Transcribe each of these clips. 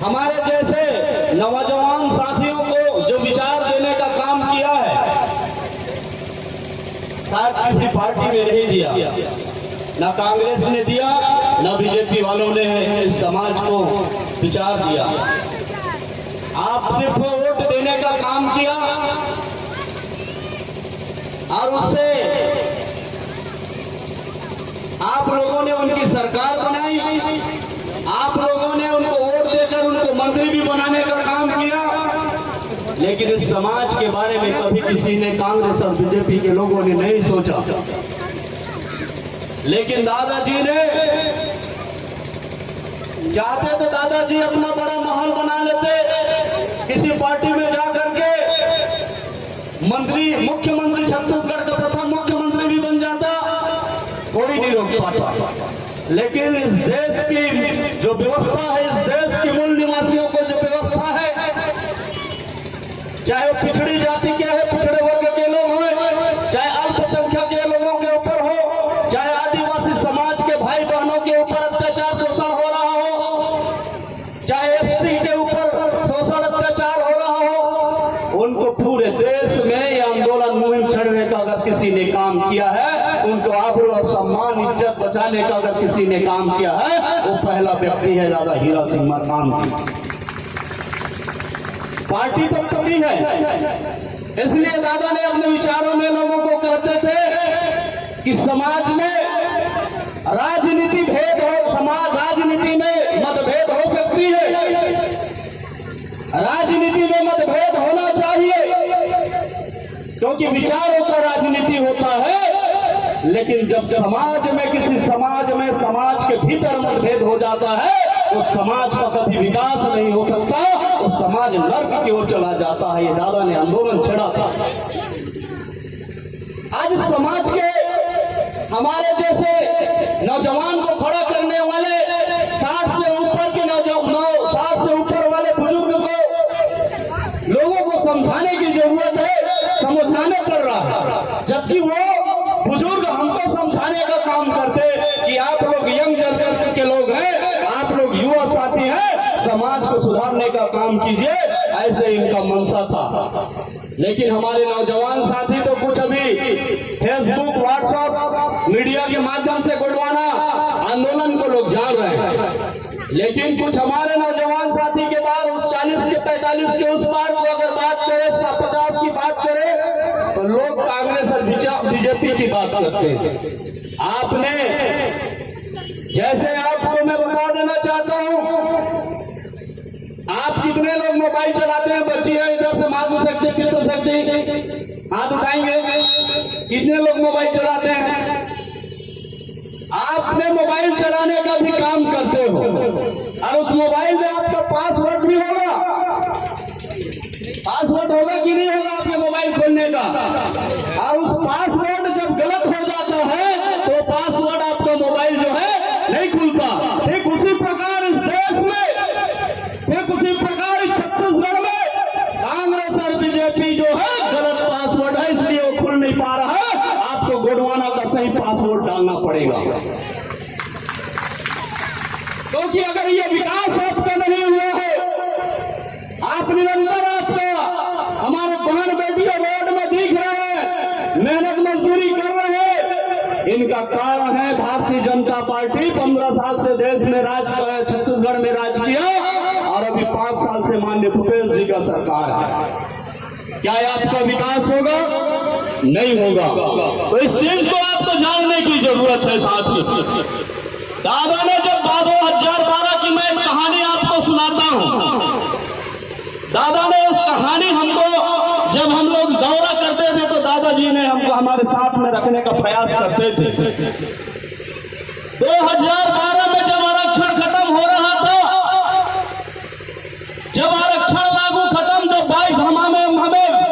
हमारे जैसे नौजवान साथियों को जो विचार देने का काम किया है, शायद किसी पार्टी में नहीं दिया, ना कांग्रेस ने दिया, ना बीजेपी वालों ने इस समाज को विचार दिया। आप सिर्फ वोट देने का काम किया और उससे आप लोगों ने उनकी सरकार बनाई, आप लोगों ने उनको वोट देकर उनको मंत्री भी बनाने का काम किया, लेकिन इस समाज के बारे में कभी किसी ने, कांग्रेस और बीजेपी के लोगों ने नहीं सोचा। लेकिन दादाजी ने चाहते तो दादाजी अपना बड़ा महल बना लेते, किसी पार्टी में जाकर के मुख्यमंत्री छत्तीसगढ़ का प्रथम मुख्यमंत्री भी बन जाता, कोई नहीं रोक पाता। लेकिन इस देश की जो व्यवस्था है, इस देश के मूल निवासियों को जो व्यवस्था है, चाहे वो पिछड़ी जाति के है, पिछड़े वर्ग के लोग हो, चाहे अल्पसंख्यक के लोगों के ऊपर हो, चाहे आदिवासी समाज के भाई बहनों के ऊपर अत्याचार शोषण हो रहा हो, चाहे एसटी के ऊपर शोषण अत्याचार हो रहा हो, उनको पूरे देश में ये आंदोलन मुहिम छेड़ने का अगर किसी ने काम किया है, उनको आबरू और सम्मान इज्जत बचाने का अगर किसी ने काम किया है, वो पहला व्यक्ति है दादा हीरा सिंह मरकाम जी। पार्टी तो तोड़ी है, इसलिए दादा ने अपने विचारों में लोगों को कहते थे कि समाज में राजनीति भेद हो, समाज राजनीति में मतभेद हो सकती है, राजनीति में मतभेद होना चाहिए, क्योंकि विचारों का राजनीति होता है। लेकिन जब समाज में, किसी समाज में, समाज के भीतर मतभेद हो जाता है, उस समाज का कभी विकास नहीं हो सकता, उस समाज नर्क की ओर चला जाता है। ये दादा ने आंदोलन छेड़ा था। आज समाज के हमारे जैसे नौजवान को खड़ा करने वाले 60 से ऊपर के नौजवान, 60 से ऊपर वाले बुजुर्ग को लोगों को समझाने की जरूरत है, समझाने पड़ रहा है, जबकि वो बुजुर्ग हमको समझाने का काम करते कि आप लोग यंग जनरेशन के लोग हैं, आप लोग युवा साथी हैं, समाज को सुधारने का काम कीजिए, ऐसे इनका मंशा था। लेकिन हमारे नौजवान साथी तो कुछ अभी फेसबुक, व्हाट्सएप, मीडिया के माध्यम से गोडवाना आंदोलन को लोग जान रहे हैं, लेकिन कुछ हमारे नौजवान साथी के बाद उस 40 के 45 के उस पार को अगर बात करें, 50 की बात करें, तो लोग कांग्रेस और बीजेपी की बात करते हैं। आपने, जैसे आपको मैं बता देना चाहता हूं, आप कितने लोग मोबाइल चलाते हैं? बच्ची है इधर से मार तो सकते, फिर तो सकते, हाथ उठाएंगे, कितने लोग मोबाइल चलाते हैं? आपने मोबाइल चलाने का भी काम करते हो, और उस मोबाइल में आपका पासवर्ड भी होगा, पासवर्ड होगा कि नहीं होगा आपके मोबाइल खोलने का, और उस पासवर्ड जब गलत हो जाता है तो पासवर्ड आपका मोबाइल जो है नहीं खुलता। ठीक उसी प्रकार इस देश में, ठीक उसी प्रकार इस छत्तीसगढ़ में कांग्रेस और बीजेपी जो है गलत पासवर्ड है, इसलिए वो खुल नहीं पा रहा है। आपको गोडवाना का सही पासवर्ड डालना पड़ेगा, क्योंकि अगर ये विकास आपका नहीं हुआ है, आप निरंतर आपका हमारे बहन बेटियों रोड में दिख रहे हैं, मेहनत मजदूरी कर रहे हैं, इनका कारण है भारतीय जनता पार्टी 15 साल से देश में राज, छत्तीसगढ़ में राज किया, और अभी 5 साल से माननीय भूपेश जी का सरकार है। क्या आपका विकास होगा? नहीं होगा। तो इस चीज को आपको जानने की जरूरत है साथी। दादा ने जब 2012 की मैं कहानी आपको सुनाता हूं, दादा ने उस कहानी हमको, जब हम लोग दौरा करते थे तो दादाजी ने हमको हमारे साथ में रखने का प्रयास करते थे। 2012 में जब आरक्षण खत्म हो रहा था, जब आरक्षण लागू खत्म, तो 22 हमें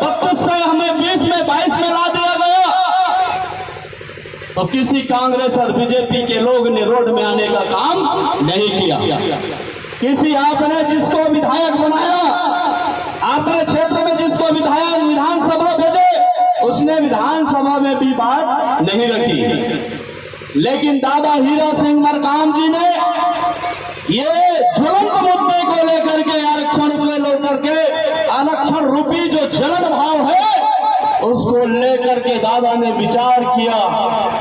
32 से हमें 20 में 22 में ला दिया गया, तो किसी कांग्रेस और बीजेपी के लोग ने रोड में आने का काम नहीं किया। किसी आपने जिसको विधायक बनाया, आपने क्षेत्र में जिसको विधायक विधानसभा भेजे, उसने विधानसभा में भी बात नहीं रखी। लेकिन दादा हीरा सिंह मरकाम जी ने ये ज्वलंत मुद्दे को लेकर लेकर के आरक्षण रूपी जो जलन भाव है उसको लेकर के दादा ने विचार किया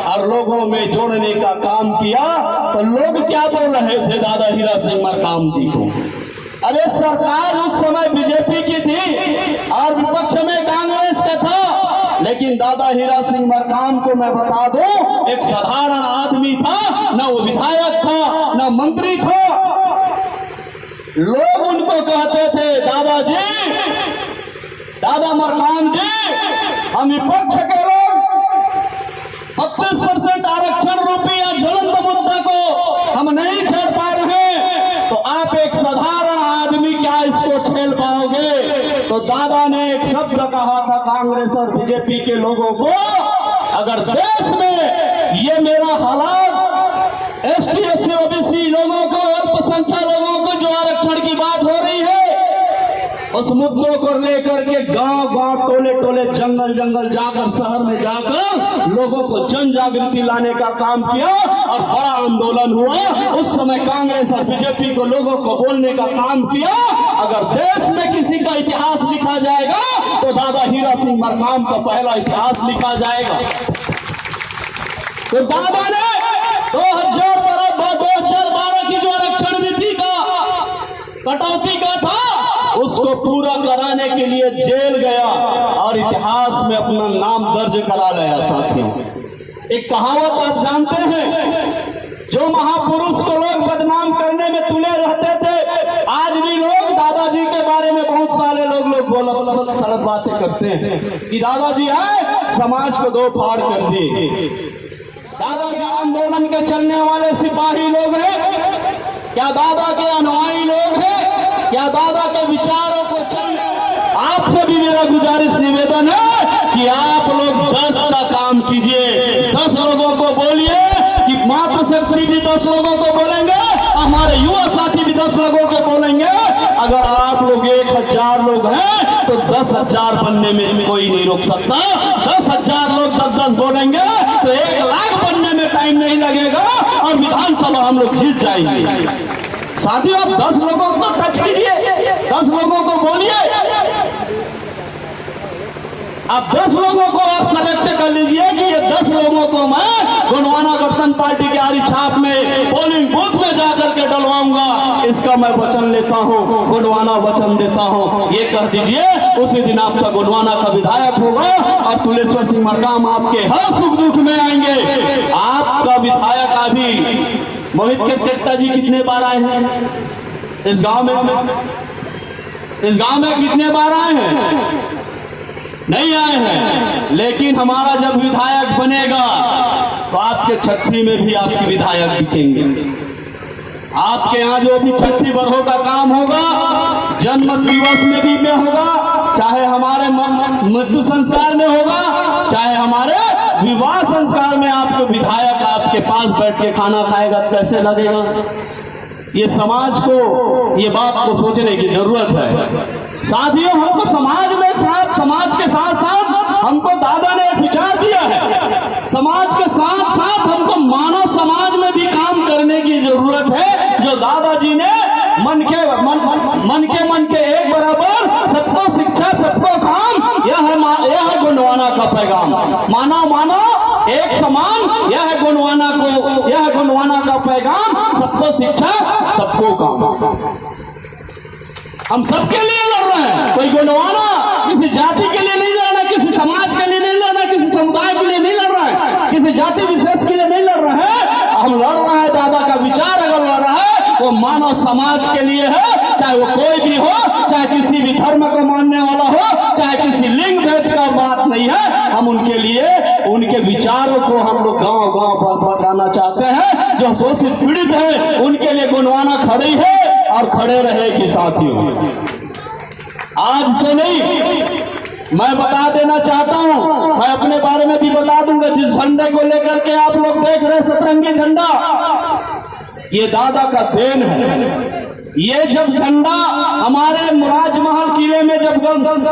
और लोगों में जोड़ने का काम किया। तो लोग क्या बोल रहे थे दादा हीरा सिंह मरकाम जी को? अरे सरकार उस समय बीजेपी की थी और विपक्ष में कांग्रेस का था, लेकिन दादा हीरा सिंह मरकाम को मैं बता दूं एक साधारण आदमी था, न वो विधायक था न मंत्री था। लोग उनको कहते थे दादाजी, दादा मरकाम जी, हम विपक्ष के लोग 32% आरक्षण रूपी या ज्वलंत मुद्दा को हम नहीं छेड़ पा रहे, तो आप एक साधारण आदमी क्या इसको छेड़ पाओगे? तो दादा ने एक शब्द कहा था कांग्रेस और बीजेपी के लोगों को, अगर देश में ये मेरा हालात एसटी एससी ओबीसी लोगों को, अल्पसंख्यक लोगों को जो आरक्षण की बात हो रही है उस मुद्दों को लेकर के गांव गांव टोले टोले जंगल जंगल जाकर शहर में जाकर लोगों को जन जागृति लाने का काम किया और बड़ा आंदोलन हुआ। उस समय कांग्रेस और बीजेपी को लोगों को बोलने का काम किया। अगर देश में किसी का इतिहास लिखा जाएगा तो दादा हीरा सिंह मरकाम का पहला इतिहास लिखा जाएगा। तो दादा ने 2012 की जो आरक्षण नीति का कटौती का था उसको पूरा कराने के लिए जेल गया और इतिहास में अपना नाम दर्ज करा लिया। साथियों, एक कहावत आप जानते हैं, जो महापुरुष को लोग बदनाम करने में तुले रहते थे, आज भी लोग दादाजी के बारे में बहुत सारे लोग गलत बातें करते हैं कि दादाजी आए समाज को दो फाड़ कर दिए। दादाजी आंदोलन के चलने वाले सिपाही लोग हैं क्या? दादा के अनुयायी लोग हैं क्या? दादा के विचारों को चलने? आपसे भी मेरा गुजारिश निवेदन है कि आप लोग 10 का काम कीजिए, 10 लोगों को बोलिए कि मातृशक्ति भी 10 लोगों को बोलेंगे, हमारे युवा साथी भी 10 लोगों को बोलेंगे। अगर आप लोग 1000 लोग हैं तो 10,000 बनने में कोई नहीं रोक सकता। 10,000 लोग 10-10 बोलेंगे तो 1 लाख बनने में टाइम नहीं लगेगा और विधानसभा हम लोग जीत जाएंगे। साथियों, आप 10 लोगों को टच कीजिए, 10 लोगों को बोलिए। आप 10 लोगों को आप सेलेक्ट कर लीजिए कि ये 10 लोगों को मैं गोंडवाना गठबंधन पार्टी के आरी छाप में पोलिंग बूथ में जाकर के डलवाऊंगा। इसका मैं वचन लेता हूं, गोंडवाना वचन देता हूं। ये कह दीजिए, उसी दिन आपका गोंडवाना का विधायक होगा और तुलेश्वर सिंह मरकाम आपके हर सुख दुख में आएंगे। आपका विधायक अभी मोहित के टेट्टा जी कितने बार आए हैं इस गांव में? इस गांव में कितने बार आए हैं? नहीं आए हैं। लेकिन हमारा जब विधायक बनेगा तो आपके छठी में भी आपके विधायक दिखेंगे। आपके यहाँ जो भी छठी बरहों का काम होगा, जन्म दिवस में भी में होगा, चाहे हमारे मृत्यु संस्कार में होगा, चाहे हमारे विवाह संस्कार में, आपके विधायक आपके पास बैठ के खाना खाएगा, कैसे लगेगा? ये समाज को ये बात को सोचने की जरूरत है। साथियों, हमको समाज के साथ साथ हमको दादा ने एक विचार दिया है। समाज के साथ साथ हमको मानव समाज में भी काम करने की जरूरत है। जो दादाजी ने मन के एक बराबर, सबको शिक्षा सबको काम, यह है गोंडवाना का पैगाम। मानव एक समान, यह है गोंडवाना का पैगाम। सबको शिक्षा सबको काम। हम सबके लिए लड़ रहे हैं। कोई गोंडवाना किसी जाति के लिए नहीं लड़ रहा है, किसी समाज के लिए नहीं लड़ रहा है, किसी समुदाय के लिए नहीं लड़ रहा है, किसी जाति विशेष के लिए नहीं लड़ रहे हैं। हम लड़ रहे हैं, दादा का विचार अगर लड़ रहा है वो मानव समाज के लिए है, चाहे वो कोई भी हो, चाहे किसी भी धर्म को मानने वाला हो, चाहे किसी लिंग भेद का बात नहीं है। हम उनके लिए, उनके विचारों को हम लोग गांव गांव पर बताना चाहते हैं। जो शोषित पीड़ित है उनके लिए गोंडवाना खड़ी है और खड़े रहेगी। साथियों, आज से नहीं, मैं बता देना चाहता हूं, मैं अपने बारे में भी बता दूंगा। जिस झंडे को लेकर के आप लोग देख रहे सतरंगी झंडा, ये दादा का देन है। ये जब झंडा हमारे राजमहल किले में जब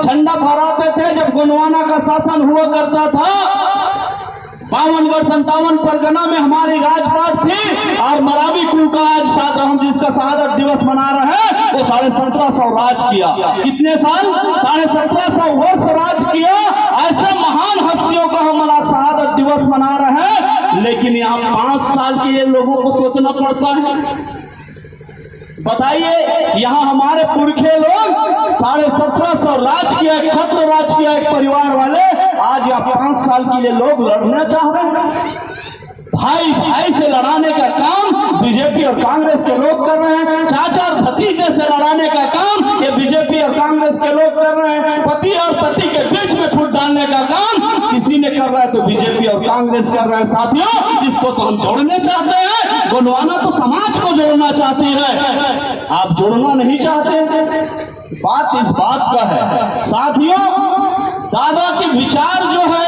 झंडा फहराते थे, जब गोंडवाना का शासन हुआ करता था, 52 57 परगना में हमारी राजपाट थी और मरावी कुल का आज हम जिसका शहादत दिवस मना रहे हैं वो 1750 राज किया। कितने साल? 1750 वर्ष राज किया। ऐसे महान हस्तियों का हम शहादत दिवस मना रहे हैं, लेकिन यहाँ 5 साल के लिए लोगों को सोचना पड़ता है। बताइए, यहाँ हमारे पुरखे लोग 1750 राज किया, छत्र राज किया एक परिवार वाले, आज यहाँ 5 साल के लिए लोग लड़ना चाह रहे हैं। भाई भाई से लड़ाने का काम बीजेपी और कांग्रेस के लोग कर रहे हैं। चाचा और भतीजे से लड़ाने का काम ये बीजेपी और कांग्रेस के लोग कर रहे हैं। पति और पति के बीच में फूट डालने का काम किसी ने कर रहा है तो बीजेपी और कांग्रेस कर रहे हैं। साथियों, इसको तो हम जोड़ने चाहते हैं। गोंडवाना तो समाज को जोड़ना चाहती है, आप जोड़ना नहीं चाहते। बात इस बात का है साथियों, दादा के विचार जो है,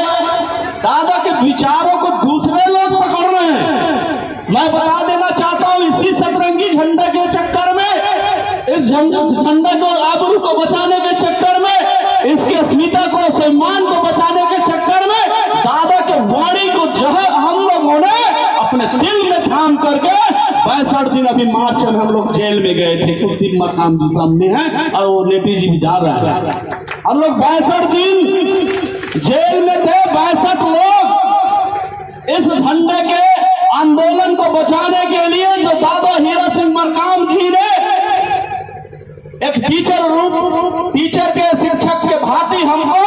दादा के विचारों को दूसरे लोग पकड़ रहे हैं। मैं बता देना चाहता हूं, इसी सतरंगी झंडे के चक्कर में, इस झंडे को आबरू को बचाने के चक्कर में, इसकी अस्मिता को, सम्मान को बचाने के चक्कर में दादा के वाणी को जहां हम लोगों ने अपने दिल में थाम करके 62 दिन अभी मार्च में हम लोग जेल में गए थे। कुलदीप मकाम जी सामने है और वो नेपी जी भी जा रहा है। हम लोग 62 दिन जेल में थे। 62 लोग इस झंडे के आंदोलन को बचाने के लिए, जो दादा हीरा सिंह मरकाम जी ने एक टीचर के शिक्षक के भांति हमको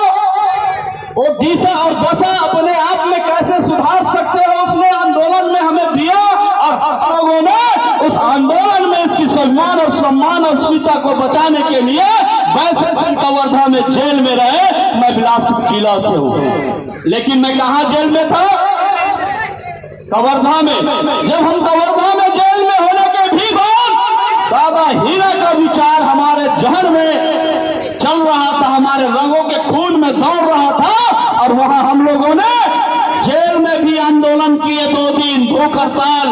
वो दिशा और दशा अपने आप में कैसे सुधार सकते हो उसने आंदोलन में हमें दिया, और हम लोगों ने उस आंदोलन में इसकी सम्मान और अस्मिता को बचाने के लिए 62 कवर्धा में जेल में रहे। मैं बिलासपुर किला से हूं, लेकिन मैं कहां जेल में था? कवर्धा में। जब हम कवर्धा में जेल में होने के भी बाद दादा हीरा का विचार हमारे जहन में चल रहा था, हमारे रंगों के खून में दौड़ रहा था, और वहां हम लोगों ने जेल में भी आंदोलन किए 2 दिन, भूख हड़ताल।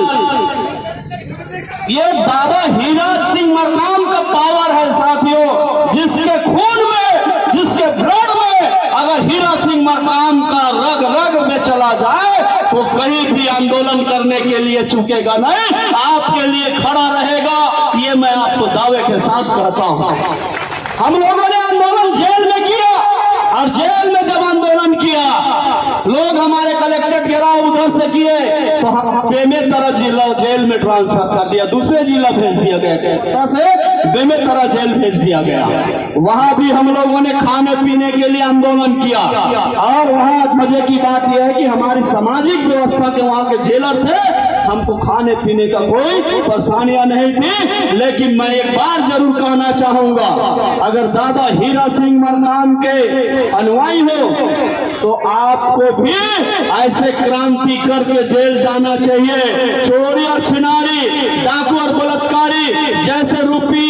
ये दादा हीरा सिंह मरकाम का पावर है साथियों, जिसके खून में, जिसके ब्लड में अगर हीरा सिंह मरकाम का रग रग में चला जाए तो कहीं भी आंदोलन करने के लिए चूकेगा नहीं, आपके लिए खड़ा रहेगा। ये मैं आपको दावे के साथ कहता हूं। हम लोगों ने आंदोलन जेल में किया, और जेल में जब आंदोलन किया, लोग हमारे कलेक्ट्रेट घेराव उधर से किए तो बेमेतरा जिला जेल में ट्रांसफर कर दिया, दूसरे जिला भेज दिया गया, बेमेतरा जेल भेज दिया गया। वहां भी हम लोगों ने खाने पीने के लिए आंदोलन किया, और वहां मजे की बात यह है कि हमारी सामाजिक व्यवस्था के वहां के जेलर थे, हमको खाने पीने का कोई परेशानियां नहीं थी। लेकिन मैं एक बार जरूर कहना चाहूंगा, अगर दादा हीरा सिंह मरकाम के अनुयायी हो तो आपको भी ऐसे क्रांति करके जेल जाना चाहिए। चोरी और छिनारी, डाकू और बलात्कारी जैसे रूपी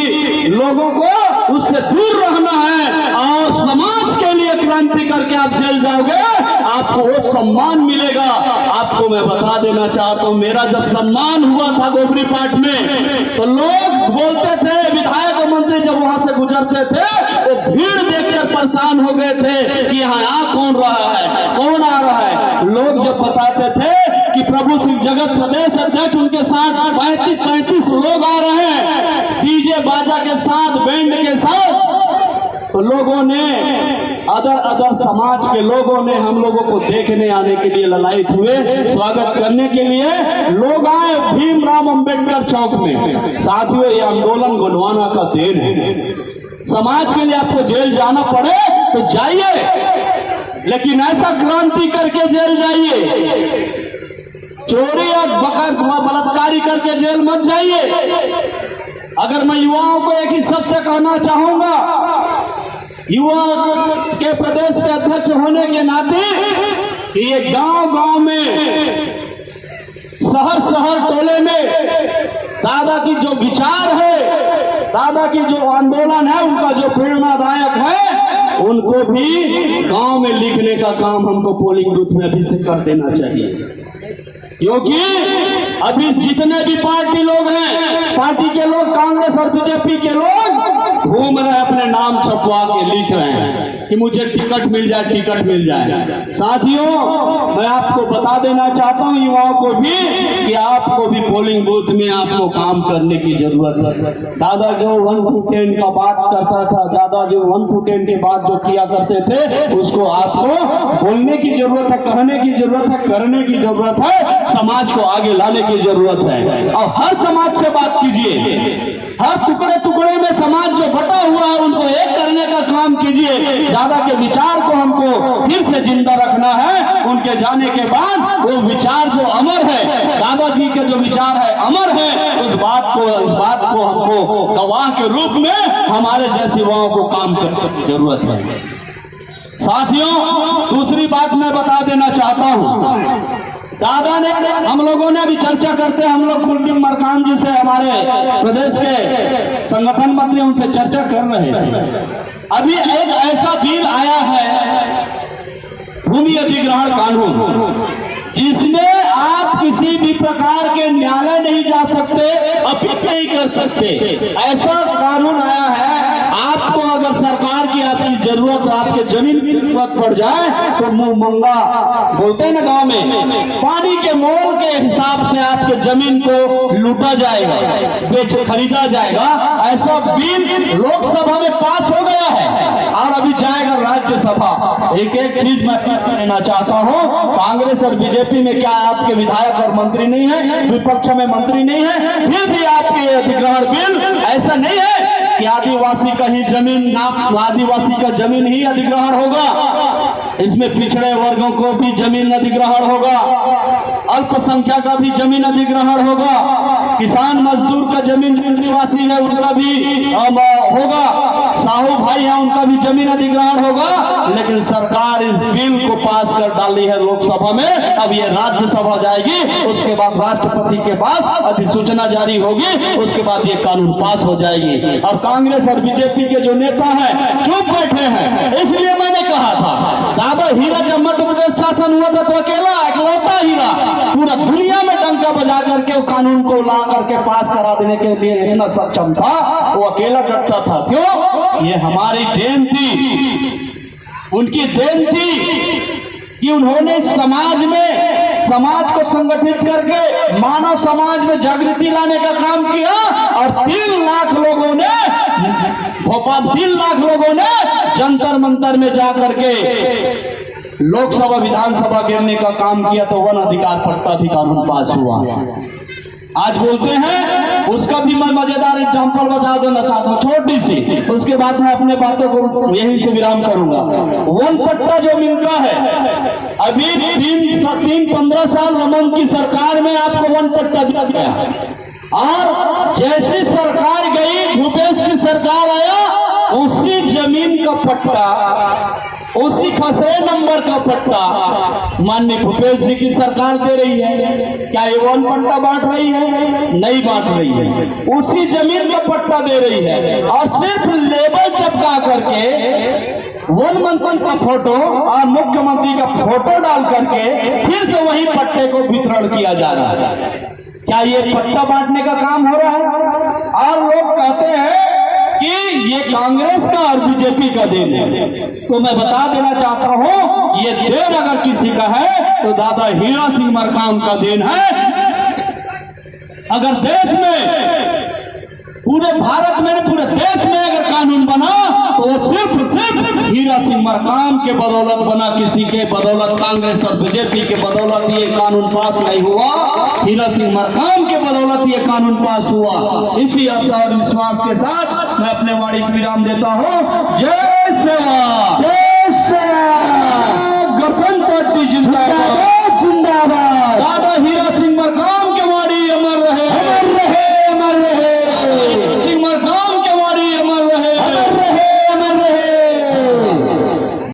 लोगों को उससे दूर रहना है, और समाज के लिए क्रांति करके आप जेल जाओगे, आपको वो सम्मान मिलेगा। आपको मैं बता देना चाहता हूं, मेरा जब सम्मान हुआ था गोबरी पाट में, तो लोग बोलते थे, विधायक और मंत्री जब वहां से गुजरते थे वो भीड़ देखकर परेशान हो गए थे कि यहाँ आ कौन रहा है, कौन आ रहा है। लोग जब बताते थे कि प्रभु सिंह जगत प्रदेश अध्यक्ष, उनके साथ 35 लोग आ रहे हैं डीजे बाजा के साथ, बैंड के साथ, तो लोगों ने अदर समाज के लोगों ने हम लोगों को देखने आने के लिए ललायित हुए, स्वागत करने के लिए लोग आए भीमराव अंबेडकर चौक में। साथियों, ये आंदोलन गोंडवाना का देन है। समाज के लिए आपको जेल जाना पड़े तो जाइए, लेकिन ऐसा क्रांति करके जेल जाइए। चोरी और बलात्कारी करके जेल मत जाइए। अगर मैं युवाओं को एक ही सत्य कहना चाहूंगा, युवा के प्रदेश के अध्यक्ष होने के नाते, कि ये गांव-गांव में, शहर टोले में दादा की जो विचार है, दादा की जो आंदोलन है, उनका जो प्रेरणादायक है, उनको भी गांव में लिखने का काम हमको पोलिंग बूथ में अभी से कर देना चाहिए। क्योंकि अभी जितने भी पार्टी लोग हैं, पार्टी के लोग, कांग्रेस और बीजेपी के लोग घूम रहे अपने नाम छपवा के लिख रहे हैं कि मुझे टिकट मिल जाए, टिकट मिल जाए। साथियों, मैं आपको बता देना चाहता हूं युवाओं को भी कि आपको भी पोलिंग बूथ में आपको काम करने की जरूरत है। दादा जो 1 to 10 का बात करता था, दादा जो 1 to 10 के बाद जो किया करते थे, उसको आपको बोलने की जरूरत है, कहने की जरूरत है, करने की जरूरत है, समाज को आगे लाने की जरूरत है। और हर समाज से बात कीजिए, हर टुकड़े टुकड़े में समाज जो बटा हुआ है उनको एक करने का काम कीजिए। दादा के विचार को हमको फिर से जिंदा रखना है। उनके जाने के बाद वो विचार जो अमर है, दादाजी के जो विचार है अमर है, इस बात को हमको गवाह के रूप में हमारे जैसे युवाओं को काम करने की जरूरत है। साथियों, दूसरी बात मैं बता देना चाहता हूं, दादा ने, हम लोगों ने अभी चर्चा करते हैं, हम लोग कुलदीप मरकाम जी से, हमारे प्रदेश के संगठन मंत्री, उनसे चर्चा कर रहे हैं। अभी एक ऐसा बिल आया है, भूमि अधिग्रहण कानून, जिसमें आप किसी भी प्रकार के न्यायालय नहीं जा सकते, अपील नहीं कर सकते। ऐसा कानून आया है, आपको अगर सरकार की आपकी जरूरत, आपके जमीन की जरूरत पड़ जाए तो मुंह मंगा बोलते हैं ना गांव में, पानी के मोल के हिसाब से आपके जमीन को लूटा जाएगा, बेच खरीदा जाएगा। ऐसा बिल लोकसभा में पास हो गया है और अभी जाएगा राज्यसभा। एक एक चीज मैं कहना चाहता हूँ, कांग्रेस और बीजेपी में क्या आपके विधायक और मंत्री नहीं है, विपक्ष में मंत्री नहीं है, फिर भी आपके अधिग्रहण बिल ऐसा नहीं है कि आदिवासी का ही जमीन, आदिवासी का जमीन ही अधिग्रहण होगा। इसमें पिछड़े वर्गों को भी जमीन अधिग्रहण होगा, अल्पसंख्यक का भी जमीन अधिग्रहण होगा, किसान मजदूर का जमीन निवासी है उनका भी होगा, साहू भाई है उनका भी जमीन अधिग्रहण होगा। लेकिन सरकार इस बिल को पास कर डाली है लोकसभा में, अब ये राज्यसभा जाएगी, उसके बाद राष्ट्रपति के पास अधिसूचना जारी होगी, उसके बाद ये कानून पास हो जाएगी। और कांग्रेस और बीजेपी के जो नेता हैं चुप बैठे हैं। इसलिए मैंने कहा था, दादा हीरा जब मध्य प्रदेश शासन हुआ था तो अकेला इकलौता हीरा पूरा दुनिया में डंका बजा करके वो कानून को ला करके पास करा देने के लिए इतना सक्षम था, वो अकेला डटता था। क्यों? ये हमारी देन थी, उनकी देन थी कि उन्होंने समाज को संगठित करके मानव समाज में जागृति लाने का काम किया और 3 लाख लोगों ने भोपाल, 3 लाख लोगों ने जंतर मंतर में जाकर के लोकसभा विधानसभा घेरने का काम किया, तो वन अधिकार पट्टा भी कानून पास हुआ। आज बोलते हैं, उसका भी मैं मजेदार एग्जांपल बता देना चाहता हूँ, छोटी सी, उसके बाद मैं अपने बातों को यहीं से विराम करूंगा। वन पट्टा जो मिलता है, अभी 15 साल रमन की सरकार में आपको वन पट्टा दिया गया, और जैसी सरकार गई, भूपेश की सरकार आया, उसी जमीन का पट्टा, उसी खसरे नंबर का पट्टा माननीय भूपेश जी की सरकार दे रही है। क्या ये वन पट्टा बांट रही है? नहीं बांट रही है, उसी जमीन का पट्टा दे रही है, और सिर्फ लेबल चिपका करके वन मंत्री का फोटो और मुख्यमंत्री का फोटो डाल करके फिर से वही पट्टे को वितरण किया जा रहा है। क्या ये पट्टा बांटने का काम हो रहा है? और लोग कहते हैं कि ये कांग्रेस का और बीजेपी का देन है। तो मैं बता देना चाहता हूं, ये देन अगर किसी का है तो दादा हीरा सिंह मरकाम का देन है। अगर देश में, पूरे भारत में, पूरे देश में अगर कानून बना तो वो सिर्फ हीरा सिंह मरकाम के बदौलत बना, किसी के बदौलत, कांग्रेस और बीजेपी के बदौलत ये कानून पास नहीं हुआ, हीरा सिंह मरकाम के बदौलत ये कानून पास हुआ। इसी आशा और विश्वास के साथ मैं अपने वाणी को विराम देता हूँ। जय सेवा, जय